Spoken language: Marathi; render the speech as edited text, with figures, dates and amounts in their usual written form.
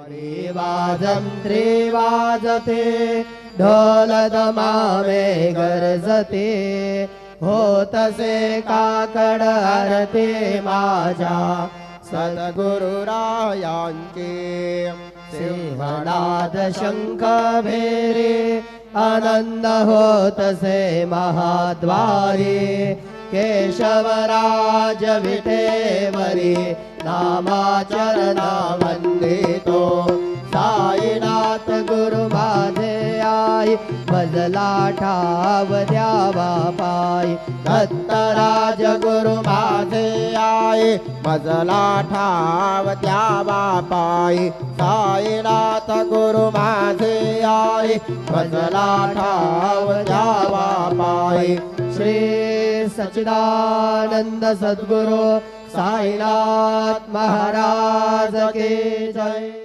वाजंत्री वाजते ढोल दमामे गरजते होतसे काकड आरती माझ्या सद्गुरुरायांची सिंहनाद शंख भेरी आनंद होतसे महाद्वारी केशवराज विठेवरी नामाचरणा वंदितो साईनाथ गुरु माझे आई भजला ठाव द्यावा पायी दत्तराज गुरु माझे आई भजला ठाव द्यावा पायी साईनाथ गुरु माझे आई भजला ठाव द्यावा पायी श्री सच्चिदानंद सद्गुरु साईनाथ महाराज की जय।